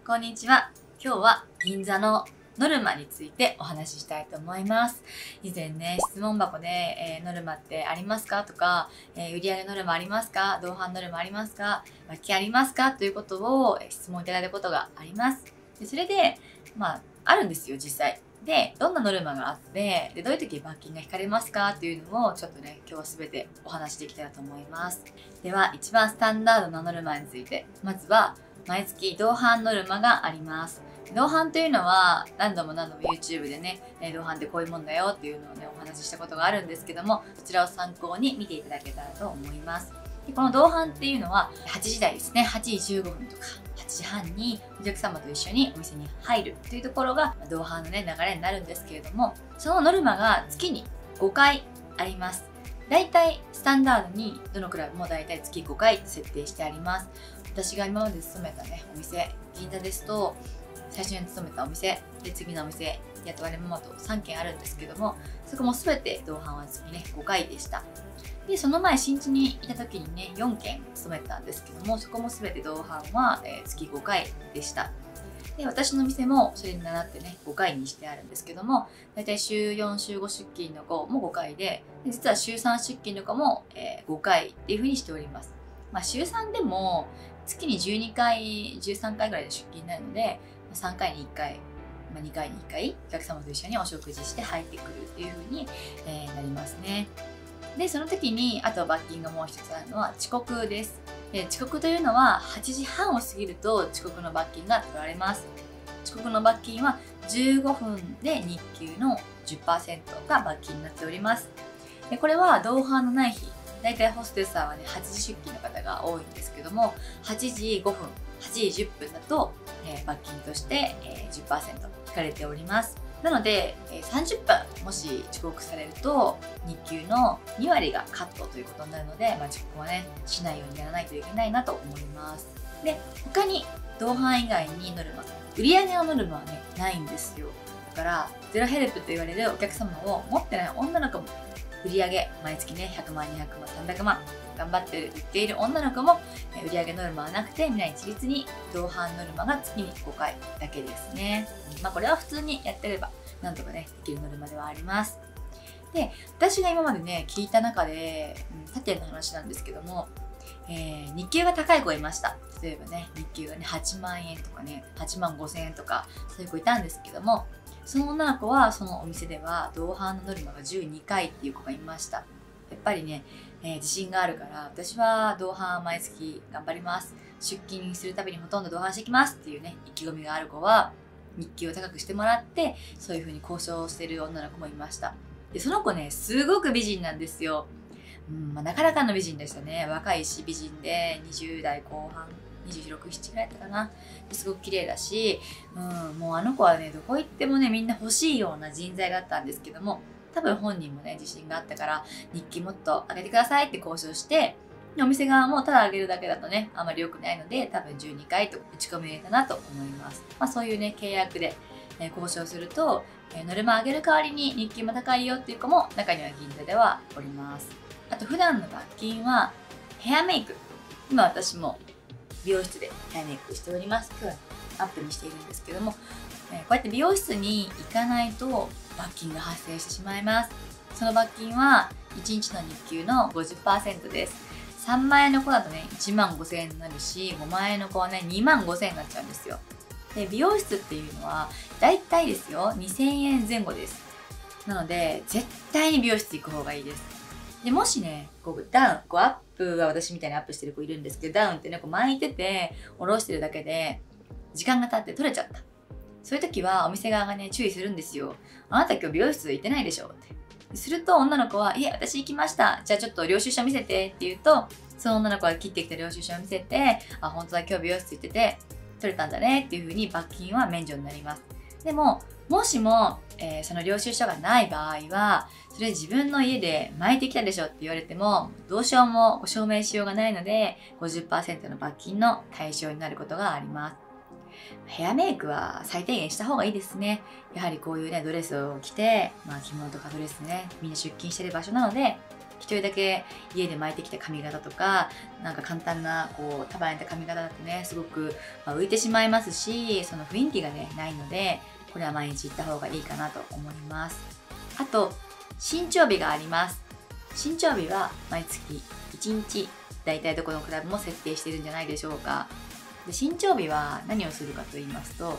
こんにちは。今日は銀座のノルマについてお話ししたいと思います。以前ね、質問箱で、ノルマってありますかとか、売上ノルマありますか、同伴ノルマありますか、罰金ありますかということを質問いただいたことがあります。でそれで、あるんですよ、実際。で、どんなノルマがあって、でどういう時に罰金が引かれますかっていうのをちょっとね、今日は全てお話しできたらと思います。では、一番スタンダードなノルマについて、まずは、毎月同伴ノルマがあります。同伴というのは何度もYouTube でね、同伴ってこういうもんだよっていうのをね、お話ししたことがあるんですけども、そちらを参考に見ていただけたらと思います。でこの同伴っていうのは8時台ですね、8時15分とか8時半にお客様と一緒にお店に入るというところが同伴のね、流れになるんですけれども、そのノルマが月に5回あります。だいたいスタンダードにどのクラブもだいたい月5回設定してあります。私が今まで勤めたね、お店、銀座ですと、最初に勤めたお店、で次のお店、雇われママと3軒あるんですけども、そこも全て同伴は月ね、5回でした。で、その前、新地にいた時にね、4軒勤めたんですけども、そこも全て同伴は月5回でした。で、私の店もそれに倣ってね、5回にしてあるんですけども、だいたい週4、週5出勤の子も5回で、実は週3出勤の子も5回っていう風にしております。週3でも月に12回、13回ぐらいで出勤になるので、3回に1回、2回に1回、お客様と一緒にお食事して入ってくるっていう風になりますね。で、その時に、あと罰金がもう一つあるのは遅刻です。遅刻というのは8時半を過ぎると遅刻の罰金が取られます。遅刻の罰金は15分で日給の 10% が罰金になっております。でこれは同伴のない日、だいたいホステスさんはね、8時出勤の方が多いんですけども、8時5分、8時10分だと、罰金として、10% 引かれております。なので、30分もし遅刻されると、日給の2割がカットということになるので、遅刻はね、しないようにやらないといけないなと思います。で、他に同伴以外にノルマ、売上のノルマはね、ないんですよ。だから、ゼロヘルプと言われるお客様を持ってない女の子も、売上毎月ね、100万、200万、300万、頑張って売っている女の子も、売上ノルマはなくて、皆一律に同伴ノルマが月に5回だけですね。これは普通にやってれば、なんとかね、できるノルマではあります。で、私が今までね、聞いた中で、他店の話なんですけども、日給が高い子がいました。例えばね、日給がね、8万円とかね、8万5千円とか、そういう子いたんですけども、その女の子は、そのお店では、同伴のノルマが12回っていう子がいました。やっぱりね、自信があるから、私は同伴毎月頑張ります。出勤するたびにほとんど同伴してきますっていうね、意気込みがある子は、日給を高くしてもらって、そういう風に交渉してる女の子もいました。で、その子ね、すごく美人なんですよ。なかなかの美人でしたね。若いし美人で20代後半、26、7ぐらいだったかな。すごく綺麗だし、もうあの子はね、どこ行ってもね、みんな欲しいような人材だったんですけども、多分本人もね、自信があったから、日記もっと上げてくださいって交渉して、お店側もただ上げるだけだとね、あまり良くないので、多分12回と打ち込み入れたなと思います。そういうね、契約で、交渉すると、ノルマ上げる代わりに日給も高いよっていう子も中には銀座ではおります。あと普段の罰金はヘアメイク。今私も美容室でヘアメイクしております。今日はアップにしているんですけども、こうやって美容室に行かないと罰金が発生してしまいます。その罰金は1日の日給の 50% です。3万円の子だとね、1万5千円になるし、5万円の子はね、2万5千円になっちゃうんですよ。で、美容室っていうのは、だいたいですよ、2000円前後です。なので、絶対に美容室行く方がいいです。で、もしね、アップは私みたいにアップしてる子いるんですけど、ダウンってね、巻いてて、下ろしてるだけで、時間が経って取れちゃった。そういう時はお店側がね、注意するんですよ。あなた今日美容室行ってないでしょって。すると女の子は、いえ、私行きました。じゃあちょっと領収書見せてって言うと、その女の子が切ってきた領収書を見せて、あ、本当だ、今日美容室行ってて、取れたんだねっていう風に罰金は免除になります。でも、もしも、その領収書がない場合は、それ自分の家で巻いてきたでしょって言われても、どうしようも証明しようがないので、50% の罰金の対象になることがあります。ヘアメイクは最低限した方がいいですね。やはりこういうね、ドレスを着て、着物とかドレスね、みんな出勤してる場所なので、一人だけ家で巻いてきた髪型とか、なんか簡単なこう束ねた髪型だとね、すごく、浮いてしまいますし、その雰囲気がねないので、これは毎日行った方がいいかなと思います。あと新調日があります。新調日は毎月1日だいたいどこのクラブも設定しているんじゃないでしょうか。で、新調日は何をするかと言いますと、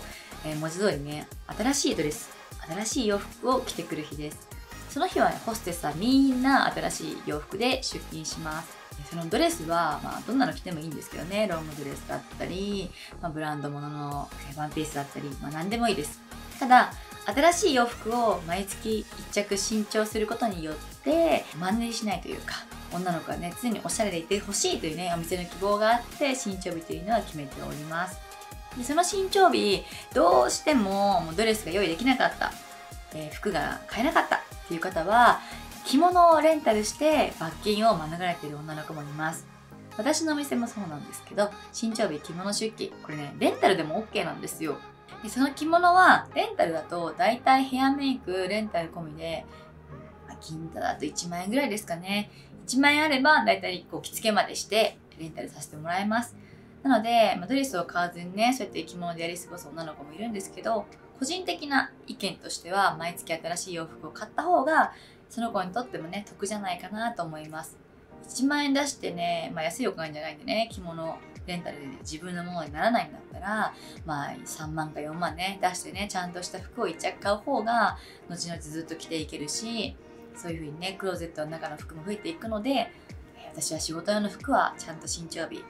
文字通りね、新しいドレス、新しい洋服を着てくる日です。その日は、ね、ホステスはみんな新しい洋服で出勤します。そのドレスは、どんなの着てもいいんですけどね、ロングドレスだったり、ブランド物のワンピースだったり、何でもいいです。ただ、新しい洋服を毎月1着新調することによってマンネリしないというか、女の子はね常におしゃれでいてほしいというねお店の希望があって新調日というのは決めております。でその新調日どうしてもドレスが用意できなかった、服が買えなかったっていう方は着物をレンタルして罰金を免れている女の子もいます。私のお店もそうなんですけど、新調日着物出勤、これねレンタルでも OK なんですよ。でその着物はレンタルだとだいたいヘアメイクレンタル込みで、金座だと1万円ぐらいですかね。1万円あればだいたい着付けまでしてレンタルさせてもらえます。なので、ドレスを買わずにねそうやって着物でやり過ごす女の子もいるんですけど、個人的な意見としては毎月新しい洋服を買った方がその子にとってもね得じゃないかなと思います。1万円出してね、安いお金じゃないんでね、着物レンタルで自分のものにならないんだったら、3万か4万ね出してねちゃんとした服を1着買う方が後々ずっと着ていけるし、そういう風にねクローゼットの中の服も増えていくので、私は仕事用の服はちゃんと新調日、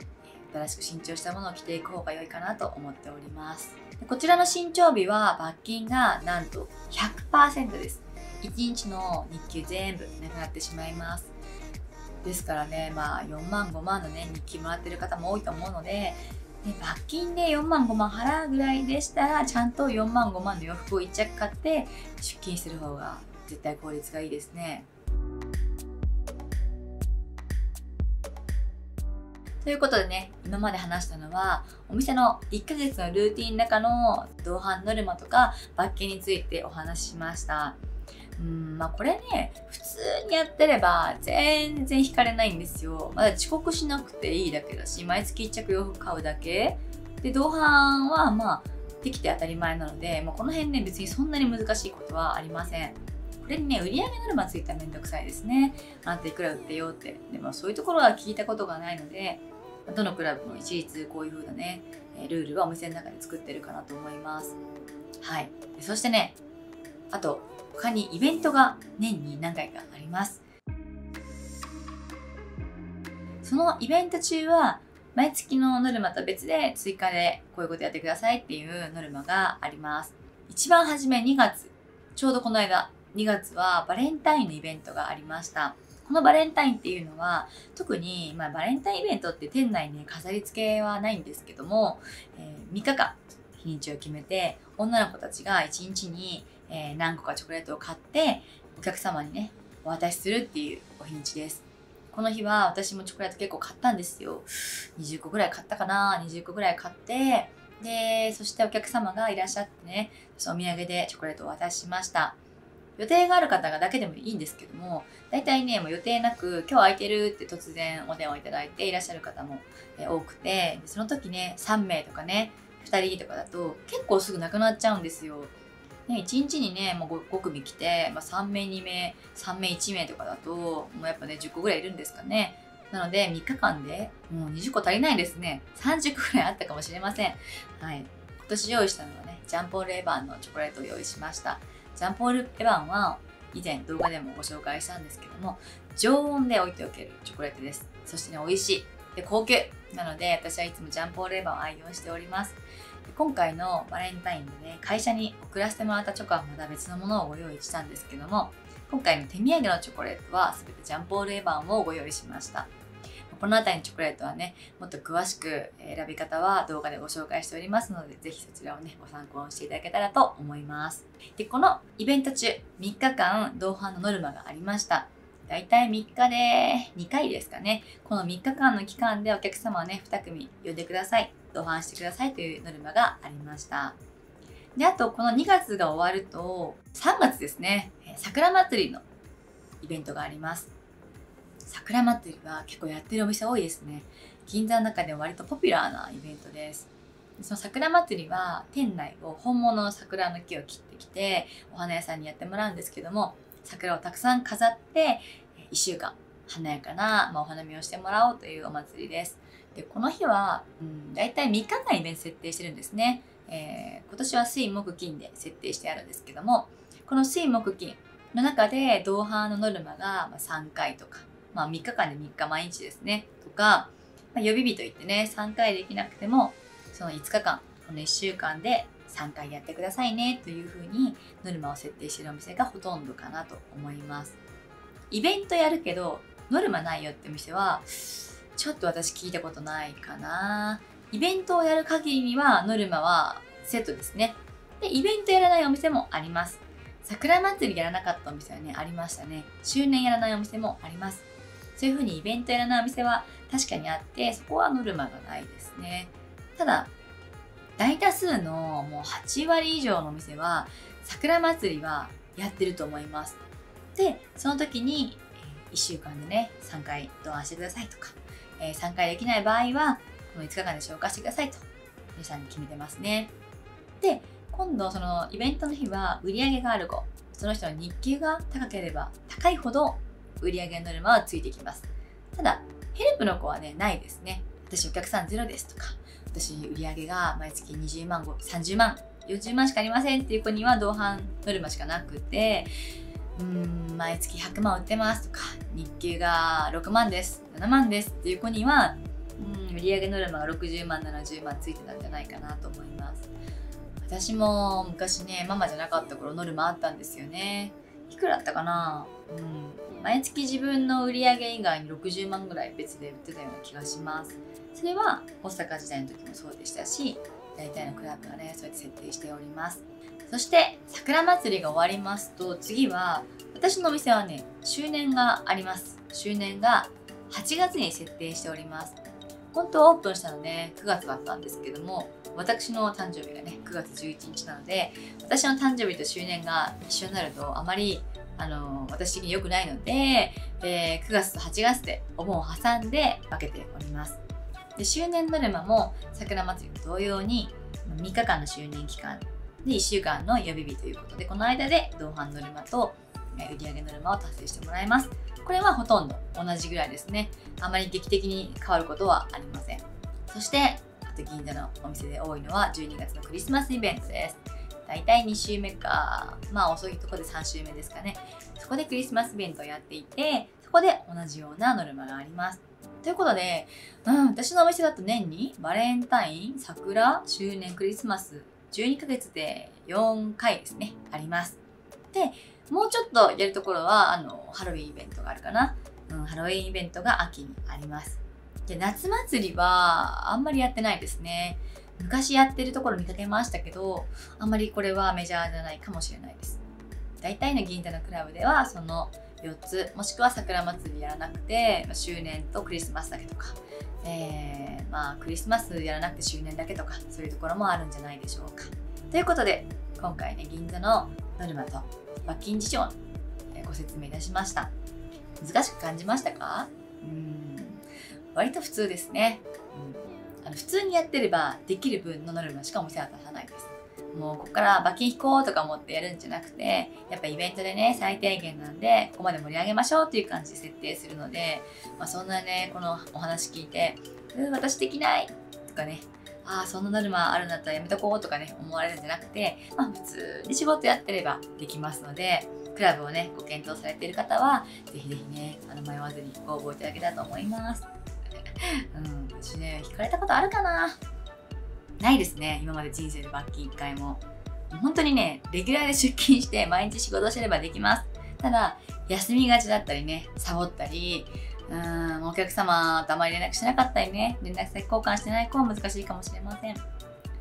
新しく新調したものを着ていく方が良いかなと思っております。でこちらの新調日は罰金がなんと 100% です。1日の日給全部なくなってしまいます。ですからね、4万5万のね日給もらってる方も多いと思うので、罰金で4万5万払うぐらいでしたらちゃんと4万5万の洋服を1着買って出勤する方が絶対効率がいいですね。ということでね、今まで話したのはお店の1ヶ月のルーティンの中の同伴ノルマとか罰金についてお話ししました。これね普通にやってれば全然引かれないんですよ。まだ遅刻しなくていいだけだし、毎月1着洋服買うだけで、同伴はできて当たり前なので、この辺ね別にそんなに難しいことはありません。これにね売上ノルマついたらめんどくさいですね。あんたいくら売ってよって。でもそういうところは聞いたことがないので、どのクラブも一律こういう風なねルールはお店の中で作ってるかなと思います。はい。でそしてね、あと他にイベントが年に何回かあります。そのイベント中は毎月のノルマと別で追加でこういうことやってくださいっていうノルマがあります。一番初め2月、ちょうどこの間2月はバレンタインのイベントがありました。このバレンタインっていうのは特に、バレンタインイベントって店内に飾り付けはないんですけども、3日間日にちを決めて女の子たちが1日に何個かチョコレートを買ってお客様にねお渡しするっていうお日にちです。この日は私もチョコレート結構買ったんですよ。20個ぐらい買ったかな。20個ぐらい買って、でそしてお客様がいらっしゃってね、そのお土産でチョコレートをお渡ししました。予定がある方がだけでもいいんですけども、大体ねもう予定なく今日空いてるって突然お電話いただいていらっしゃる方も多くて、その時ね3名とかね2人とかだと結構すぐなくなっちゃうんですよ。1日にね、もう 5組来て、3名2名、3名1名とかだと、もうやっぱね、10個ぐらいいるんですかね。なので、3日間でもう20個足りないですね。30個ぐらいあったかもしれません。はい。今年用意したのはね、ジャンポール・エヴァンのチョコレートを用意しました。ジャンポール・エヴァンは、以前動画でもご紹介したんですけども、常温で置いておけるチョコレートです。そしてね、美味しい。で、高級。なので、私はいつもジャンポール・エヴァンを愛用しております。今回のバレンタインでね、会社に送らせてもらったチョコはまた別のものをご用意したんですけども、今回の手土産のチョコレートは全てジャンポール・エヴァンをご用意しました。この辺りのチョコレートはね、もっと詳しく選び方は動画でご紹介しておりますので、ぜひそちらをね、ご参考にしていただけたらと思います。で、このイベント中、3日間同伴のノルマがありました。だいたい3日で2回ですかね。この3日間の期間でお客様をね、2組呼んでください。同伴してくださいというノルマがありました。で、あとこの2月が終わると、3月ですね、桜祭りのイベントがあります。桜祭りは結構やってるお店多いですね。銀座の中では割とポピュラーなイベントです。その桜祭りは店内を本物の桜の木を切ってきてお花屋さんにやってもらうんですけども、桜をたくさん飾って1週間華やかな、お花見をしてもらおうというお祭りです。でこの日は、だいたい3日間イベント設定してるんですね。今年は水木金で設定してあるんですけども、この水木金の中で同伴のノルマが3回とか、3日間で3日毎日ですねとか、予備日といってね3回できなくてもその5日間この1週間で3回やってくださいねというふうにノルマを設定しているお店がほとんどかなと思います。イベントやるけどノルマないよってお店はちょっと私聞いたことないかな。イベントをやる限りにはノルマはセットですね。でイベントやらないお店もあります。桜祭りやらなかったお店はねありましたね。周年やらないお店もあります。そういうふうにイベントやらないお店は確かにあって、そこはノルマがないですね。ただ大多数のもう8割以上のお店は桜祭りはやってると思います。でその時に1週間でね3回同伴してくださいとか、3回できない場合はこの5日間で消化してくださいと皆さんに決めてますね。で今度そのイベントの日は売り上げがある子、その人の日給が高ければ高いほど売り上げノルマはついてきます。ただヘルプの子はねないですね。私お客さんゼロですとか、私売り上げが毎月20万、30万、40万しかありませんっていう子には同伴ノルマしかなくて、毎月100万売ってますとか、日給が6万です、7万ですっていう子には、売上ノルマが60万、70万ついてたんじゃないかなと思います。私も昔ね、ママじゃなかった頃ノルマあったんですよね。いくらだったかな、毎月自分の売上以外に60万ぐらい別で売ってたような気がします。それは大阪時代の時もそうでしたし、大体のクラブはね、そうやって設定しております。そして桜祭りが終わりますと、次は私のお店はね周年があります。周年が8月に設定しております。本当はオープンしたのね9月だったんですけども、私の誕生日がね9月11日なので、私の誕生日と周年が一緒になるとあまり私的に良くないので、9月と8月でお盆を挟んで分けております。で周年ノルマも桜祭りと同様に3日間の周年期間で1週間の予備日ということで、この間で同伴ノルマと売上ノルマを達成してもらいます。これはほとんど同じぐらいですね。あまり劇的に変わることはありません。そしてあと銀座のお店で多いのは12月のクリスマスイベントです。だいたい2週目か、遅いところで3週目ですかね。そこでクリスマスイベントをやっていて、そこで同じようなノルマがあります。ということで、私のお店だと年にバレンタイン、桜、周年、クリスマス、12ヶ月で4回ですね、あります。で、もうちょっとやるところは、ハロウィンイベントがあるかな。ハロウィンイベントが秋にあります。で、夏祭りはあんまりやってないですね。昔やってるところ見かけましたけど、あんまりこれはメジャーじゃないかもしれないです。大体の銀座のクラブではその4つ、もしくは桜祭りやらなくて、周年とクリスマスだけとか、クリスマスやらなくて周年だけとか、そういうところもあるんじゃないでしょうか。ということで、今回ね、銀座のノルマと罰金事情のご説明いたしました。難しく感じましたか？割と普通ですね。普通にやってればできる分のノルマしかお店は出さないです。もうここから罰金引こうとか思ってやるんじゃなくて、やっぱイベントでね最低限なんでここまで盛り上げましょうっていう感じで設定するので、そんなねこのお話聞いて私できないとかね、そんなノルマあるんだったらやめとこうとかね思われるんじゃなくて、普通に仕事やってればできますので、クラブをねご検討されている方はぜひぜひね迷わずにご応募いただけたらと思います。私ね引かれたことあるかな？ないですね。今まで人生で罰金1回も。本当にねレギュラーで出勤して毎日仕事してればできます。ただ休みがちだったりね、サボったり、お客様とあまり連絡しなかったりね、連絡先交換してない子は難しいかもしれません。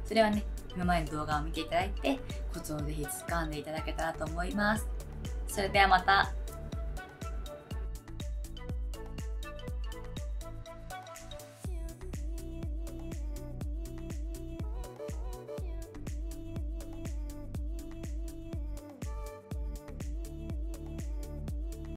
それはね今までの動画を見ていただいてコツをぜひ掴んでいただけたらと思います。それではまた。